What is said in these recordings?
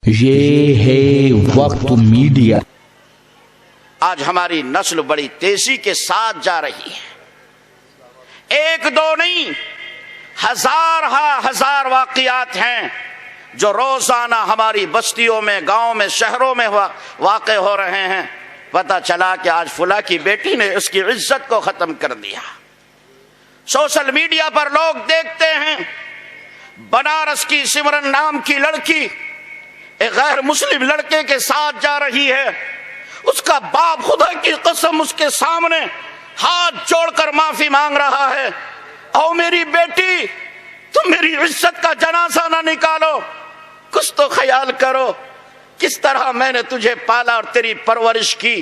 یہ ہے وقت میڈیا۔ آج ہماری نسل بڑی تیزی کے ساتھ جا رہی ہے، ایک دو نہیں، ہزار واقعات ہیں جو روزانہ ہماری بستیوں میں، گاؤں میں، شہروں میں واقع ہو رہے ہیں۔ پتہ چلا کہ آج فلاں کی بیٹی نے اس کی عزت کو ختم کر دیا۔ سوشل میڈیا پر لوگ دیکھتے ہیں بنارس کی سمرن نام کی لڑکی ایک غیر مسلم لڑکے کے ساتھ جا رہی ہے، اس کا باپ خدا کی قسم اس کے سامنے ہاتھ جوڑ کر معافی مانگ رہا ہے، او میری بیٹی تم میری عزت کا جنازہ نہ نکالو، کچھ تو خیال کرو، کس طرح میں نے تجھے پالا اور تیری پرورش کی،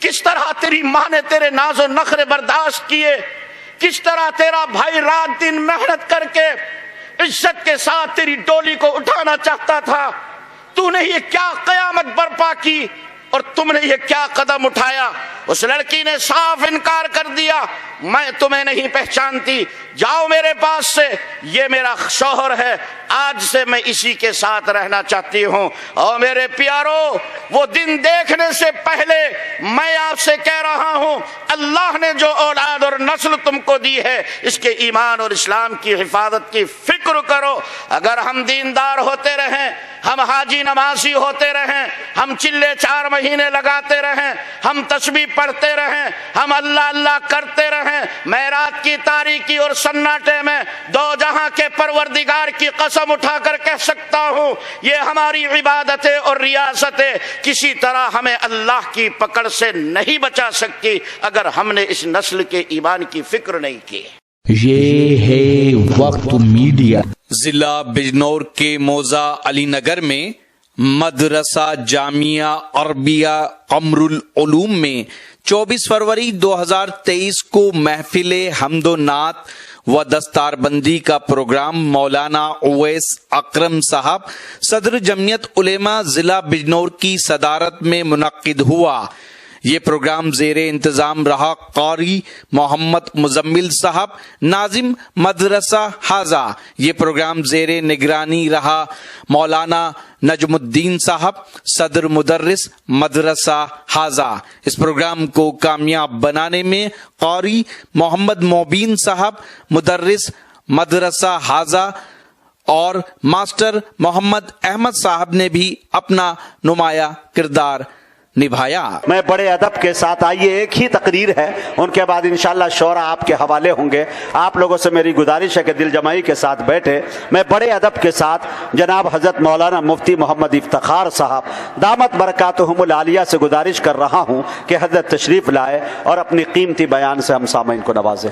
کس طرح تیری ماں نے تیرے ناز و نخرے برداشت کیے، کس طرح تیرا بھائی رات دن محنت کر کے عزت کے ساتھ تیری ڈولی کو اٹھانا چاہتا تھا، تو نے یہ کیا قیامت برپا کی اور تم نے یہ کیا قدم اٹھایا۔ اس لڑکی نے صاف انکار کر دیا، میں تمہیں نہیں پہچانتی، جاؤ میرے پاس سے، یہ میرا شوہر ہے، آج سے میں اسی کے ساتھ رہنا چاہتی ہوں۔ اور میرے پیارو، وہ دن دیکھنے سے پہلے میں آپ سے کہہ رہا ہوں، اللہ نے جو اولاد اور نسل تم کو دی ہے، اس کے ایمان اور اسلام کی حفاظت کی فکر کرو۔ اگر ہم دیندار ہوتے رہیں، ہم حاجی نمازی ہوتے رہیں، ہم چلے 4 مہینے لگاتے رہیں، ہم تسبیح پڑھتے رہیں، ہم اللہ اللہ کرتے رہیں، میں رات کی تاریکی اور سناٹے میں دو جہاں کے پروردگار کی قسم اٹھا کر کہہ سکتا ہوں، یہ ہماری عبادتیں اور ریاستیں کسی طرح ہمیں اللہ کی پکڑ سے نہیں بچا سکتی اگر ہم نے اس نسل کے ایمان کی فکر نہیں کی۔ یہ ہے وقت میڈیا۔ ضلع بجنور کے موضع علی نگر میں مدرسہ جامعہ عربیہ قمر العلوم میں 24 فروری 2023 کو محفل حمد و نعت و دستار بندی کا پروگرام مولانا اویس اکرم صاحب صدر جمعیت علماء ضلع بجنور کی صدارت میں منعقد ہوا۔ یہ پروگرام زیر انتظام رہا قاری محمد مزمل صاحب ناظم مدرسہ حاضہ۔ یہ پروگرام زیر نگرانی رہا مولانا نجم الدین صاحب صدر مدرس مدرسہ حاضہ۔ اس پروگرام کو کامیاب بنانے میں قاری محمد مبین صاحب مدرس مدرسہ حاضہ اور ماسٹر محمد احمد صاحب نے بھی اپنا نمایاں کردار نبھایا۔ میں بڑے ادب کے ساتھ، آئیے ایک ہی تقریر ہے، ان کے بعد انشاءاللہ شعرا آپ کے حوالے ہوں گے۔ آپ لوگوں سے میری گزارش ہے کہ دل جمعی کے ساتھ بیٹھے۔ میں بڑے ادب کے ساتھ جناب حضرت مولانا مفتی محمد افتخار صاحب دامت برکاتہم العالیہ سے گزارش کر رہا ہوں کہ حضرت تشریف لائے اور اپنی قیمتی بیان سے ہم سامعین کو نوازیں۔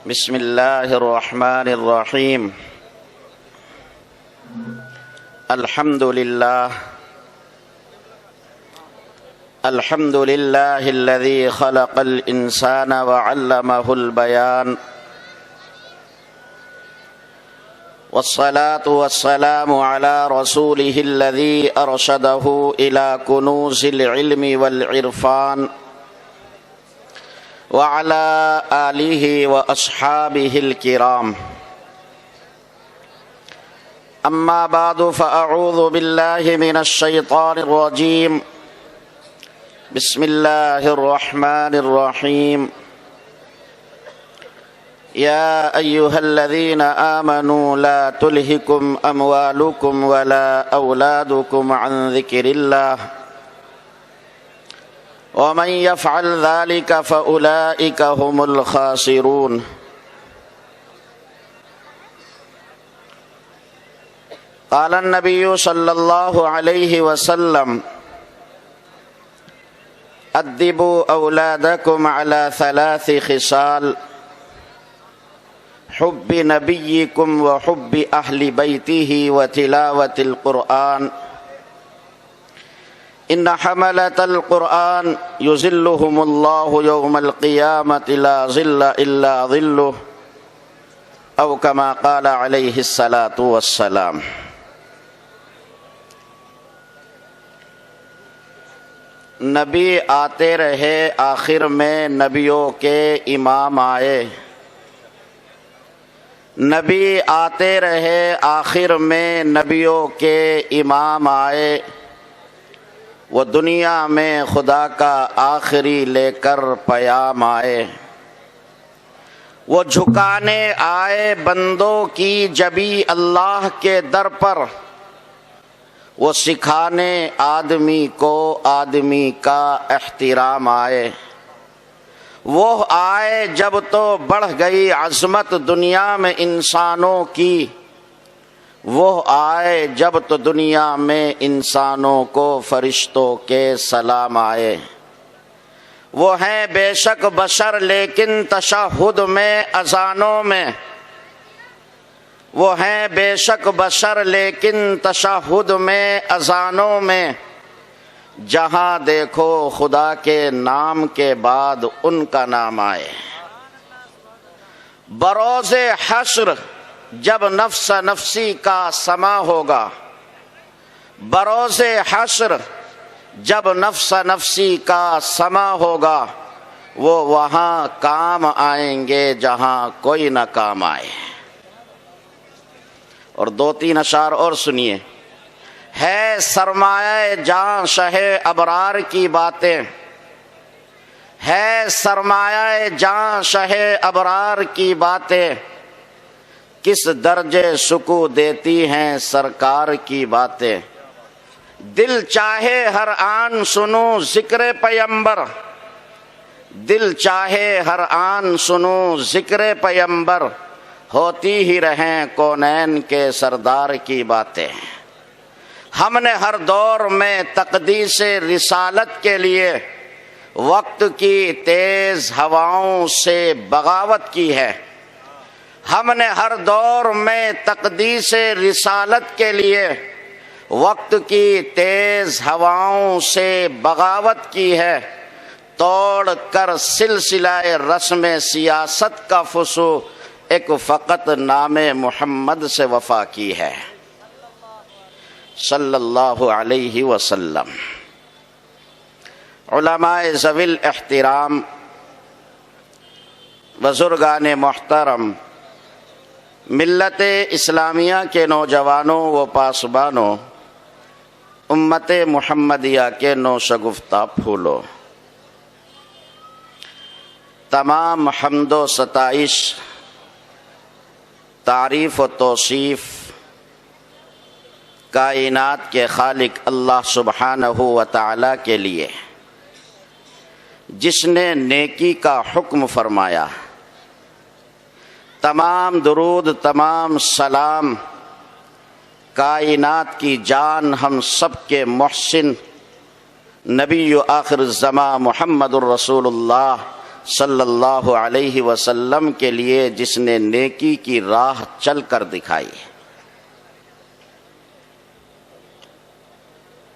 بسم اللہ الرحمن الرحیم، الحمد للہ الذی خلق الانسان وعلمہ البیان، والصلاة والسلام علی رسولہ الذی ارشدہ الی کنوز العلم والعرفان، وعلى آلہ وأصحابہ الکرام۔ اما بعد فاعوذ باللہ من الشیطان الرجیم، بسم اللہ الرحمن الرحیم۔ یا ایہا الذین آمنوا لا تلہکم اموالکم ولا اولادکم عن ذکر اللہ، ومن يفعل ذلك فأولئك هم الخاسرون۔ قال النبي صلى الله عليه وسلم: أدبوا أولادكم على 3 خصال: حب نبيكم وحب أهل بيته وتلاوة القرآن، ان حملة القرآن يظلهم الله يوم القيامة لا ظل الا ظله، او كما قال عليه الصلاة والسلام۔ نبی آتے رہے، آخر میں نبیوں کے امام آئے، نبی آتے رہے، آخر میں نبیوں کے امام آئے، وہ دنیا میں خدا کا آخری لے کر پیام آئے، وہ جھکانے آئے بندوں کی جبی اللہ کے در پر، وہ سکھانے آدمی کو آدمی کا احترام آئے، وہ آئے جب تو بڑھ گئی عظمت دنیا میں انسانوں کی، وہ آئے جب تو دنیا میں انسانوں کو فرشتوں کے سلام آئے، وہ ہیں بے شک بشر لیکن تشہد میں اذانوں میں، وہ ہیں بے شک بشر لیکن تشہد میں اذانوں میں، جہاں دیکھو خدا کے نام کے بعد ان کا نام آئے، بروز حشر جب نفس نفسی کا سما ہوگا، بروز حشر جب نفس نفسی کا سما ہوگا، وہ وہاں کام آئیں گے جہاں کوئی نہ کام آئے۔ اور 2-3 اشعار اور سنیے۔ ہے سرمایہ جاں شہ ابرار کی باتیں، ہے سرمایہ جاں شہ ابرار کی باتیں، کس درجے سکو دیتی ہیں سرکار کی باتیں، دل چاہے ہر آن سنوں ذکر پیمبر، دل چاہے ہر آن سنوں ذکر پیمبر، ہوتی ہی رہیں کونین کے سردار کی باتیں۔ ہم نے ہر دور میں تقدیس رسالت کے لیے وقت کی تیز ہواؤں سے بغاوت کی ہے، ہم نے ہر دور میں تقدیس رسالت کے لیے وقت کی تیز ہواؤں سے بغاوت کی ہے، توڑ کر سلسلہ رسم سیاست کا فسو، ایک فقط نام محمد سے وفا کی ہے صلی اللہ علیہ وسلم۔ علماء ذوی الاحترام، بزرگان محترم، ملت اسلامیہ کے نوجوانوں و پاسبانوں، امت محمدیہ کے نوشگفتہ پھولوں، تمام حمد و ستائش، تعریف و توصیف کائنات کے خالق اللہ سبحانہ و تعالی کے لیے، جس نے نیکی کا حکم فرمایا۔ تمام درود، تمام سلام کائنات کی جان ہم سب کے محسن نبی و آخر الزمان محمد الرسول اللہ صلی اللہ علیہ وسلم کے لیے، جس نے نیکی کی راہ چل کر دکھائی،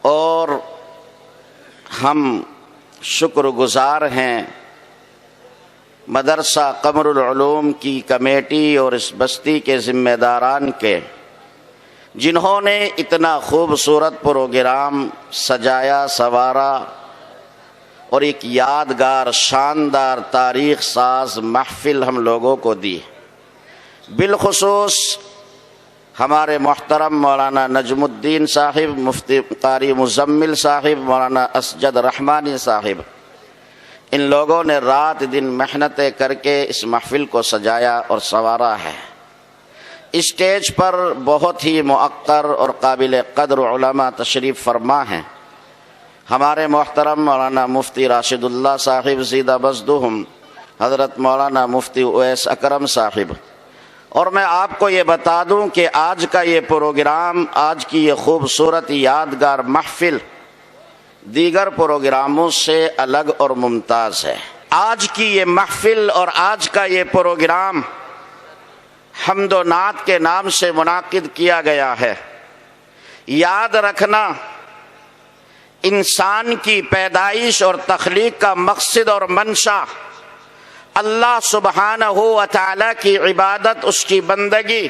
اور ہم شکر گزار ہیں مدرسہ قمر العلوم کی کمیٹی اور اس بستی کے ذمہ داران کے، جنہوں نے اتنا خوبصورت پروگرام سجایا، سنوارا اور ایک یادگار شاندار تاریخ ساز محفل ہم لوگوں کو دی۔ بالخصوص ہمارے محترم مولانا نجم الدین صاحب، مفتی قاری مزمل صاحب، مولانا اسجد رحمانی صاحب، ان لوگوں نے رات دن محنتیں کر کے اس محفل کو سجایا اور سنوارا ہے۔ اسٹیج پر بہت ہی مؤقر اور قابل قدر علماء تشریف فرما ہیں۔ ہمارے محترم مولانا مفتی راشد اللہ صاحب زیدہ بزدہم، حضرت مولانا مفتی اویس اکرم صاحب، اور میں آپ کو یہ بتا دوں کہ آج کا یہ پروگرام، آج کی یہ خوبصورت یادگار محفل دیگر پروگراموں سے الگ اور ممتاز ہے۔ آج کی یہ محفل اور آج کا یہ پروگرام حمد و نعت کے نام سے منعقد کیا گیا ہے۔ یاد رکھنا، انسان کی پیدائش اور تخلیق کا مقصد اور منشا اللہ سبحانہ و تعالی کی عبادت، اس کی بندگی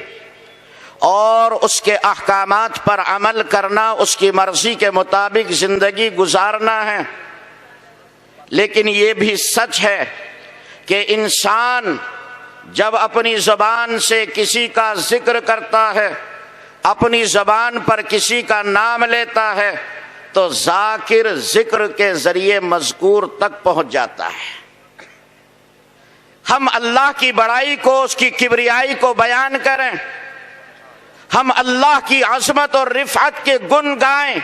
اور اس کے احکامات پر عمل کرنا، اس کی مرضی کے مطابق زندگی گزارنا ہے۔ لیکن یہ بھی سچ ہے کہ انسان جب اپنی زبان سے کسی کا ذکر کرتا ہے، اپنی زبان پر کسی کا نام لیتا ہے، تو ذاکر ذکر کے ذریعے مذکور تک پہنچ جاتا ہے۔ ہم اللہ کی بڑائی کو، اس کی کبریائی کو بیان کریں، ہم اللہ کی عظمت اور رفعت کے گن گائیں،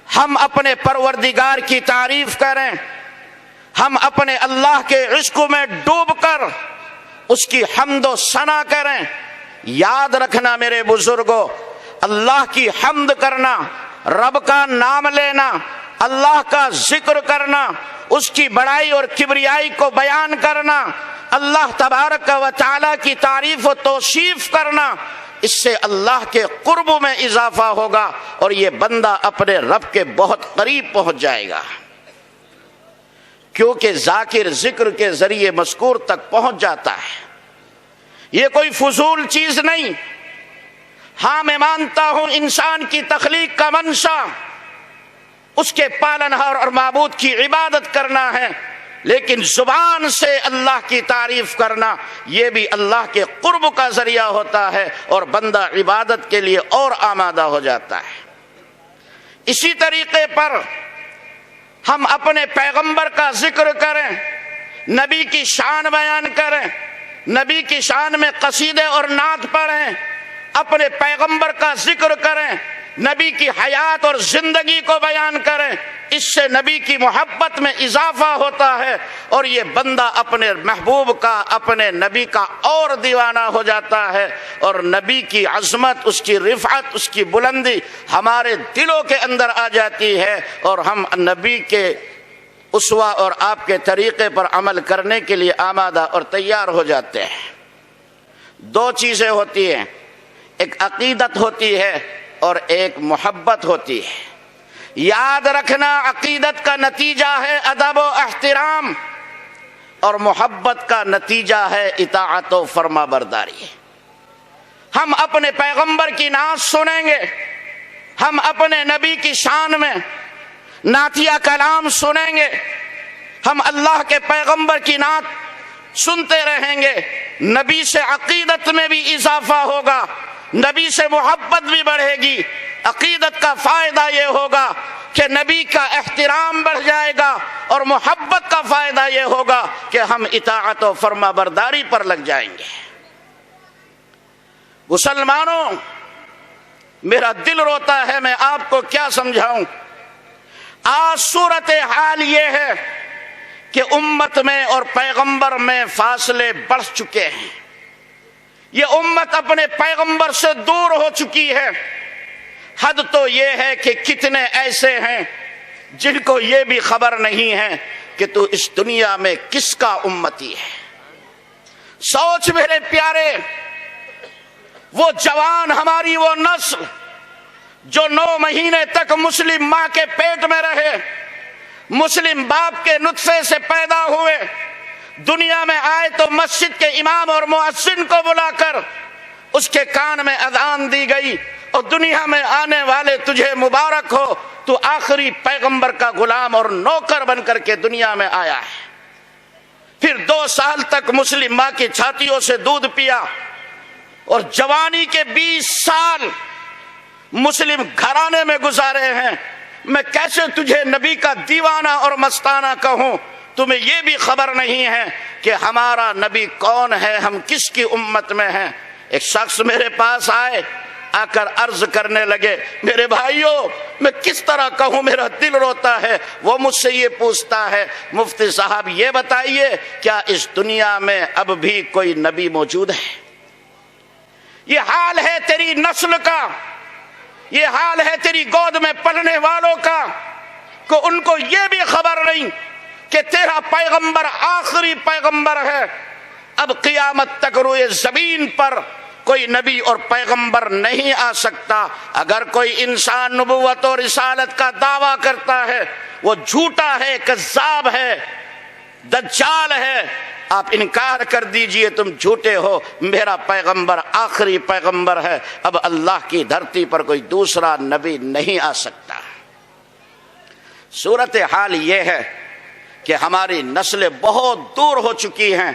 ہم اپنے پروردگار کی تعریف کریں، ہم اپنے اللہ کے عشق میں ڈوب کر اس کی حمد و ثنا کریں۔ یاد رکھنا میرے بزرگوں، اللہ کی حمد کرنا، رب کا نام لینا، اللہ کا ذکر کرنا، اس کی بڑائی اور کبریائی کو بیان کرنا، اللہ تبارک و تعالی کی تعریف و توصیف کرنا، اس سے اللہ کے قرب میں اضافہ ہوگا اور یہ بندہ اپنے رب کے بہت قریب پہنچ جائے گا، کیونکہ ذاکر ذکر کے ذریعے مذکور تک پہنچ جاتا ہے۔ یہ کوئی فضول چیز نہیں۔ ہاں میں مانتا ہوں انسان کی تخلیق کا منشا اس کے پالنہار اور معبود کی عبادت کرنا ہے، لیکن زبان سے اللہ کی تعریف کرنا یہ بھی اللہ کے قرب کا ذریعہ ہوتا ہے اور بندہ عبادت کے لیے اور آمادہ ہو جاتا ہے۔ اسی طریقے پر ہم اپنے پیغمبر کا ذکر کریں، نبی کی شان بیان کریں، نبی کی شان میں قصیدے اور نعت پڑھیں، اپنے پیغمبر کا ذکر کریں، نبی کی حیات اور زندگی کو بیان کریں، اس سے نبی کی محبت میں اضافہ ہوتا ہے اور یہ بندہ اپنے محبوب کا، اپنے نبی کا اور دیوانہ ہو جاتا ہے، اور نبی کی عظمت، اس کی رفعت، اس کی بلندی ہمارے دلوں کے اندر آ جاتی ہے اور ہم نبی کے اسوہ اور آپ کے طریقے پر عمل کرنے کے لیے آمادہ اور تیار ہو جاتے ہیں۔ دو چیزیں ہوتی ہیں، ایک عقیدت ہوتی ہے اور ایک محبت ہوتی ہے۔ یاد رکھنا، عقیدت کا نتیجہ ہے ادب و احترام اور محبت کا نتیجہ ہے اطاعت و فرما برداری۔ ہم اپنے پیغمبر کی نعت سنیں گے، ہم اپنے نبی کی شان میں نعتیہ کلام سنیں گے، ہم اللہ کے پیغمبر کی نعت سنتے رہیں گے، نبی سے عقیدت میں بھی اضافہ ہوگا، نبی سے محبت بھی بڑھے گی۔ عقیدت کا فائدہ یہ ہوگا کہ نبی کا احترام بڑھ جائے گا اور محبت کا فائدہ یہ ہوگا کہ ہم اطاعت و فرما برداری پر لگ جائیں گے۔ مسلمانوں، میرا دل روتا ہے، میں آپ کو کیا سمجھاؤں۔ آج صورتحال یہ ہے کہ امت میں اور پیغمبر میں فاصلے بڑھ چکے ہیں، یہ امت اپنے پیغمبر سے دور ہو چکی ہے۔ حد تو یہ ہے کہ کتنے ایسے ہیں جن کو یہ بھی خبر نہیں ہے کہ تو اس دنیا میں کس کا امتی ہے۔ سوچ میرے پیارے، وہ جوان، ہماری وہ نسل جو 9 مہینے تک مسلم ماں کے پیٹ میں رہے، مسلم باپ کے نطفے سے پیدا ہوئے، دنیا میں آئے تو مسجد کے امام اور مؤذن کو بلا کر اس کے کان میں اذان دی گئی اور دنیا میں آنے والے تجھے مبارک ہو، تو آخری پیغمبر کا غلام اور نوکر بن کر کے دنیا میں آیا ہے۔ پھر 2 سال تک مسلم ماں کی چھاتیوں سے دودھ پیا اور جوانی کے 20 سال مسلم گھرانے میں گزارے ہیں۔ میں کیسے تجھے نبی کا دیوانہ اور مستانہ کہوں؟ تمہیں یہ بھی خبر نہیں ہے کہ ہمارا نبی کون ہے، ہم کس کی امت میں ہیں۔ ایک شخص میرے پاس آئے، آ کر عرض کرنے لگے، میرے بھائیوں، میں کس طرح کہوں، میرا دل روتا ہے۔ وہ مجھ سے یہ پوچھتا ہے، مفتی صاحب یہ بتائیے، کیا اس دنیا میں اب بھی کوئی نبی موجود ہے؟ یہ حال ہے تیری نسل کا، یہ حال ہے تیری گود میں پلنے والوں کا، کہ ان کو یہ بھی خبر نہیں کہ تیرا پیغمبر آخری پیغمبر ہے۔ اب قیامت تک روئے زمین پر کوئی نبی اور پیغمبر نہیں آ سکتا۔ اگر کوئی انسان نبوت اور رسالت کا دعویٰ کرتا ہے، وہ جھوٹا ہے، کذاب ہے، دجال ہے۔ آپ انکار کر دیجئے، تم جھوٹے ہو، میرا پیغمبر آخری پیغمبر ہے، اب اللہ کی دھرتی پر کوئی دوسرا نبی نہیں آ سکتا۔ صورتحال یہ ہے کہ ہماری نسلیں بہت دور ہو چکی ہیں،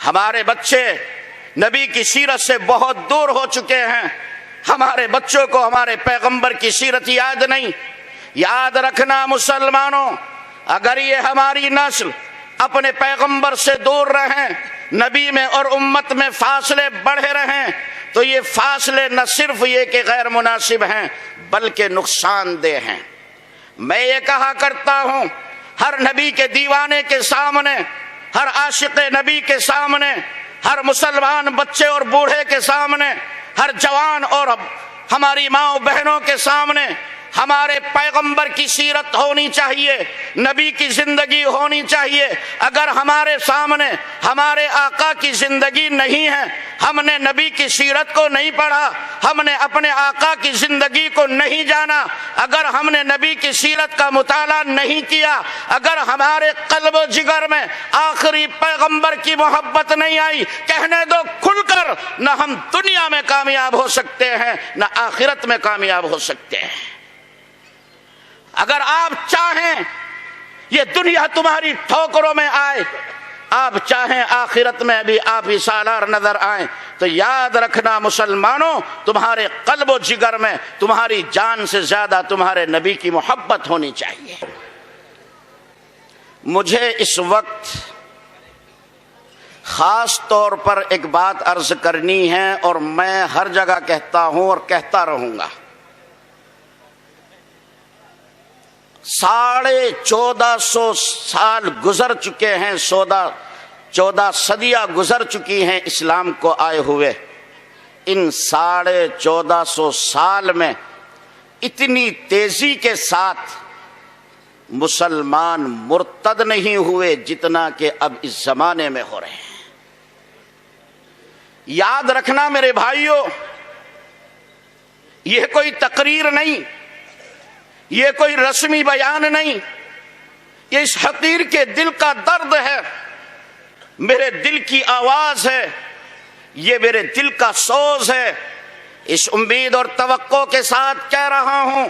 ہمارے بچے نبی کی سیرت سے بہت دور ہو چکے ہیں. ہمارے بچوں کو ہمارے پیغمبر کی سیرت یاد نہیں. یاد رکھنا مسلمانوں، اگر یہ ہماری نسل اپنے پیغمبر سے دور رہیں، نبی میں اور امت میں فاصلے بڑھے رہیں، تو یہ فاصلے نہ صرف یہ کہ غیر مناسب ہیں بلکہ نقصان دہ ہیں. میں یہ کہا کرتا ہوں، ہر نبی کے دیوانے کے سامنے، ہر عاشق نبی کے سامنے، ہر مسلمان بچے اور بوڑھے کے سامنے، ہر جوان اور ہماری ماں بہنوں کے سامنے ہمارے پیغمبر کی سیرت ہونی چاہیے، نبی کی زندگی ہونی چاہیے. اگر ہمارے سامنے ہمارے آقا کی زندگی نہیں ہے، ہم نے نبی کی سیرت کو نہیں پڑھا، ہم نے اپنے آقا کی زندگی کو نہیں جانا، اگر ہم نے نبی کی سیرت کا مطالعہ نہیں کیا، اگر ہمارے قلب و جگر میں آخری پیغمبر کی محبت نہیں آئی، کہنے دو کھل کر، نہ ہم دنیا میں کامیاب ہو سکتے ہیں نہ آخرت میں کامیاب ہو سکتے ہیں. اگر آپ چاہیں یہ دنیا تمہاری ٹھوکروں میں آئے، آپ چاہیں آخرت میں بھی آپ ہی سالار نظر آئیں، تو یاد رکھنا مسلمانوں، تمہارے قلب و جگر میں تمہاری جان سے زیادہ تمہارے نبی کی محبت ہونی چاہیے. مجھے اس وقت خاص طور پر ایک بات عرض کرنی ہے، اور میں ہر جگہ کہتا ہوں اور کہتا رہوں گا. 1450 سال گزر چکے ہیں، 14 صدیاں گزر چکی ہیں اسلام کو آئے ہوئے. ان 1450 سال میں اتنی تیزی کے ساتھ مسلمان مرتد نہیں ہوئے جتنا کہ اب اس زمانے میں ہو رہے ہیں. یاد رکھنا میرے بھائیوں، یہ کوئی تقریر نہیں، یہ کوئی رسمی بیان نہیں، یہ اس حقیر کے دل کا درد ہے، میرے دل کی آواز ہے، یہ میرے دل کا سوز ہے. اس امید اور توقع کے ساتھ کہہ رہا ہوں،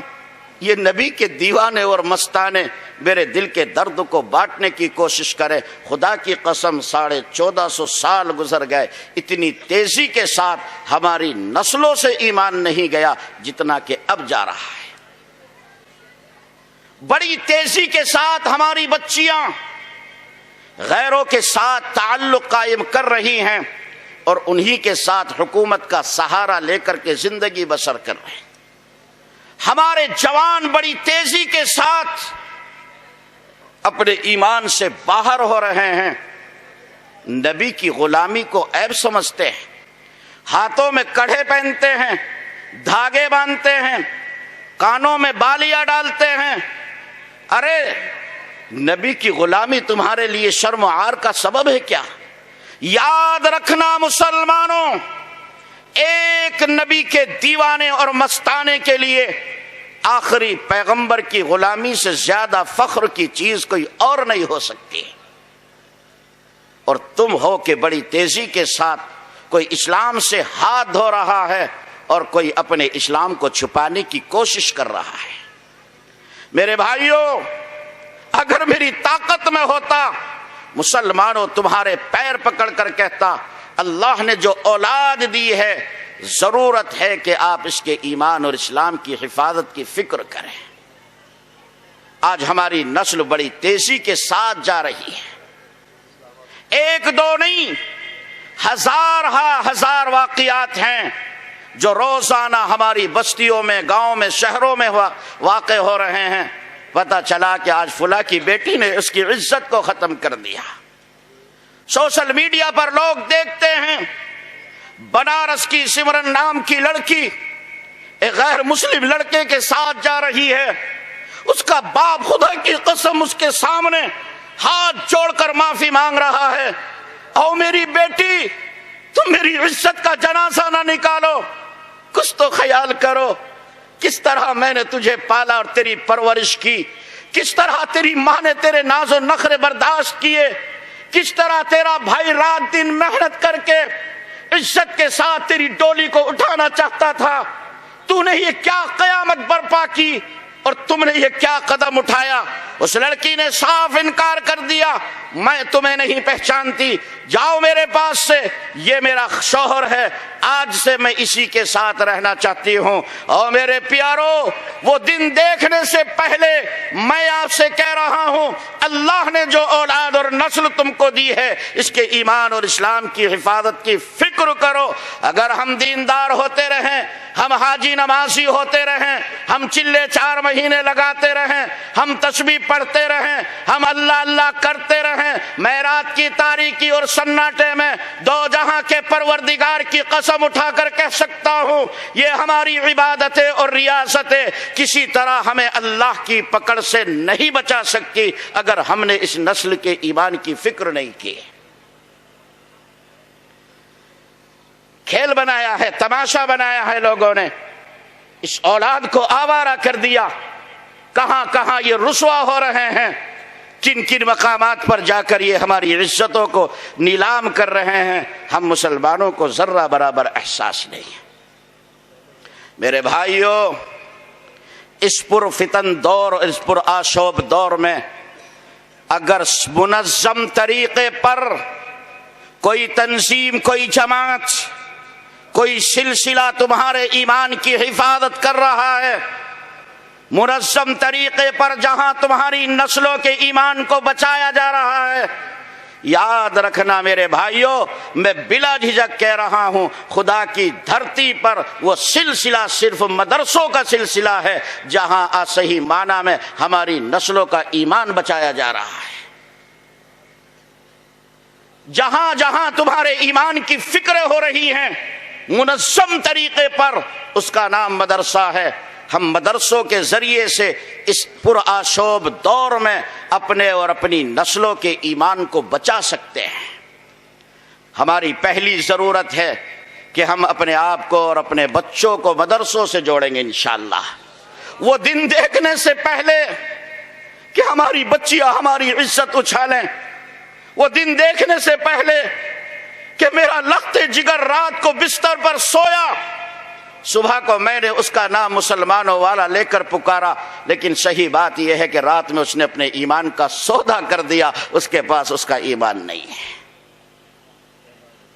یہ نبی کے دیوانے اور مستانے میرے دل کے درد کو بانٹنے کی کوشش کرے. خدا کی قسم 1450 سال گزر گئے، اتنی تیزی کے ساتھ ہماری نسلوں سے ایمان نہیں گیا جتنا کہ اب جا رہا ہے. بڑی تیزی کے ساتھ ہماری بچیاں غیروں کے ساتھ تعلق قائم کر رہی ہیں اور انہی کے ساتھ حکومت کا سہارا لے کر کے زندگی بسر کر رہے ہیں. ہمارے جوان بڑی تیزی کے ساتھ اپنے ایمان سے باہر ہو رہے ہیں، نبی کی غلامی کو عیب سمجھتے ہیں، ہاتھوں میں کڑھے پہنتے ہیں، دھاگے باندھتے ہیں، کانوں میں بالیاں ڈالتے ہیں. ارے نبی کی غلامی تمہارے لیے شرم و عار کا سبب ہے کیا؟ یاد رکھنا مسلمانوں، ایک نبی کے دیوانے اور مستانے کے لیے آخری پیغمبر کی غلامی سے زیادہ فخر کی چیز کوئی اور نہیں ہو سکتی. اور تم ہو کہ بڑی تیزی کے ساتھ کوئی اسلام سے ہاتھ دھو رہا ہے اور کوئی اپنے اسلام کو چھپانے کی کوشش کر رہا ہے. میرے بھائیوں، اگر میری طاقت میں ہوتا، مسلمانوں تمہارے پیر پکڑ کر کہتا، اللہ نے جو اولاد دی ہے ضرورت ہے کہ آپ اس کے ایمان اور اسلام کی حفاظت کی فکر کریں. آج ہماری نسل بڑی تیزی کے ساتھ جا رہی ہے. ایک دو نہیں، ہزار واقعات ہیں جو روزانہ ہماری بستیوں میں، گاؤں میں، شہروں میں واقع ہو رہے ہیں. پتہ چلا کہ آج فلاں کی بیٹی نے اس کی عزت کو ختم کر دیا. سوشل میڈیا پر لوگ دیکھتے ہیں بنارس کی سمرن نام کی لڑکی ایک غیر مسلم لڑکے کے ساتھ جا رہی ہے. اس کا باپ خدا کی قسم اس کے سامنے ہاتھ جوڑ کر معافی مانگ رہا ہے. او میری بیٹی، تم میری عزت کا جنازہ نہ نکالو، کچھ تو خیال کرو. کس طرح میں نے تجھے پالا اور تیری پرورش کی، کس طرح تیری ماں نے تیرے ناز و نخرے برداشت کیے، کس طرح تیرا بھائی رات دن محنت کر کے عزت کے ساتھ تیری ڈولی کو اٹھانا چاہتا تھا. تو نے یہ کیا قیامت برپا کی اور تم نے یہ کیا قدم اٹھایا؟ اس لڑکی نے صاف انکار کر دیا، میں تمہیں نہیں پہچانتی، جاؤ میرے پاس سے، یہ میرا شوہر ہے، آج سے میں اسی کے ساتھ رہنا چاہتی ہوں۔ اور میرے پیارو، وہ دن دیکھنے سے پہلے میں آپ سے کہہ رہا ہوں، اللہ نے جو اولاد اور نسل تم کو دی ہے، اس کے ایمان اور اسلام کی حفاظت کی فکر کرو۔ اگر ہم دیندار ہوتے رہیں، ہم حاجی نمازی ہوتے رہیں، ہم چلے 4 مہینے لگاتے رہیں، ہم تسبیح پڑھتے رہیں، ہم اللہ اللہ کرتے رہیں، میں رات کی تاریکی اور سناٹے میں 2 جہاں کے پروردگار کی قسم اٹھا کر کہہ سکتا ہوں، یہ ہماری عبادتیں اور ریاستیں کسی طرح ہمیں اللہ کی پکڑ سے نہیں بچا سکتی اگر ہم نے اس نسل کے ایمان کی فکر نہیں کی۔ کھیل بنایا ہے، تماشا بنایا ہے لوگوں نے، اس اولاد کو آوارہ کر دیا۔ کہاں کہاں یہ رسوا ہو رہے ہیں، کن کن مقامات پر جا کر یہ ہماری عزتوں کو نیلام کر رہے ہیں، ہم مسلمانوں کو ذرہ برابر احساس نہیں ہے۔ میرے بھائیوں، اس پر فتن دور، اس پر آشوب دور میں اگر منظم طریقے پر کوئی تنظیم، کوئی جماعت، کوئی سلسلہ تمہارے ایمان کی حفاظت کر رہا ہے، منظم طریقے پر جہاں تمہاری نسلوں کے ایمان کو بچایا جا رہا ہے، یاد رکھنا میرے بھائیوں، میں بلا جھجک کہہ رہا ہوں، خدا کی دھرتی پر وہ سلسلہ صرف مدرسوں کا سلسلہ ہے جہاں صحیح معنی میں ہماری نسلوں کا ایمان بچایا جا رہا ہے۔ جہاں جہاں تمہارے ایمان کی فکریں ہو رہی ہیں منظم طریقے پر، اس کا نام مدرسہ ہے۔ ہم مدرسوں کے ذریعے سے اس پرآشوب دور میں اپنے اور اپنی نسلوں کے ایمان کو بچا سکتے ہیں۔ ہماری پہلی ضرورت ہے کہ ہم اپنے آپ کو اور اپنے بچوں کو مدرسوں سے جوڑیں گے انشاءاللہ۔ وہ دن دیکھنے سے پہلے کہ ہماری بچیاں ہماری عزت اچھالیں، وہ دن دیکھنے سے پہلے کہ میرا لخت جگر رات کو بستر پر سویا، صبح کو میں نے اس کا نام مسلمانوں والا لے کر پکارا، لیکن صحیح بات یہ ہے کہ رات میں اس نے اپنے ایمان کا سودا کر دیا، اس کے پاس اس کا ایمان نہیں ہے۔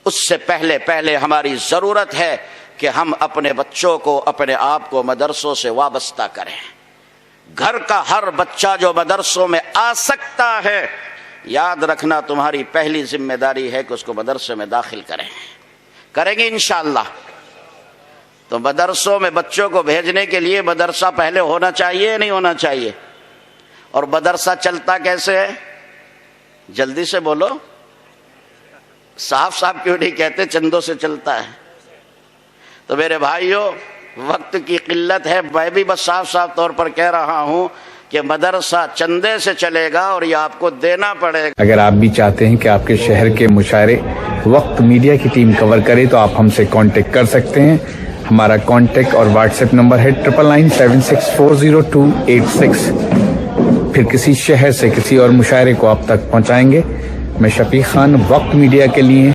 اس سے پہلے ہماری ضرورت ہے کہ ہم اپنے بچوں کو، اپنے آپ کو مدرسوں سے وابستہ کریں۔ گھر کا ہر بچہ جو مدرسوں میں آ سکتا ہے، یاد رکھنا تمہاری پہلی ذمہ داری ہے کہ اس کو مدرسے میں داخل کریں گے انشاءاللہ۔ تو مدرسوں میں بچوں کو بھیجنے کے لیے مدرسہ پہلے ہونا چاہیے یا نہیں ہونا چاہیے؟ اور مدرسہ چلتا کیسے ہے؟ جلدی سے بولو، صاف کیوں نہیں کہتے؟ چندوں سے چلتا ہے۔ تو میرے بھائیوں، وقت کی قلت ہے، میں بھی بس صاف طور پر کہہ رہا ہوں کہ مدرسہ چندے سے چلے گا اور یہ آپ کو دینا پڑے گا۔ اگر آپ بھی چاہتے ہیں کہ آپ کے شہر کے مشاعرے وقت میڈیا کی ٹیم کور کرے تو آپ ہم سے کانٹیکٹ کر سکتے ہیں۔ ہمارا کانٹیکٹ اور واٹس ایپ نمبر ہے 9997640286۔ پھر کسی شہر سے کسی اور مشاعرے کو آپ تک پہنچائیں گے۔ میں شفیق خان، وقت میڈیا کے لیے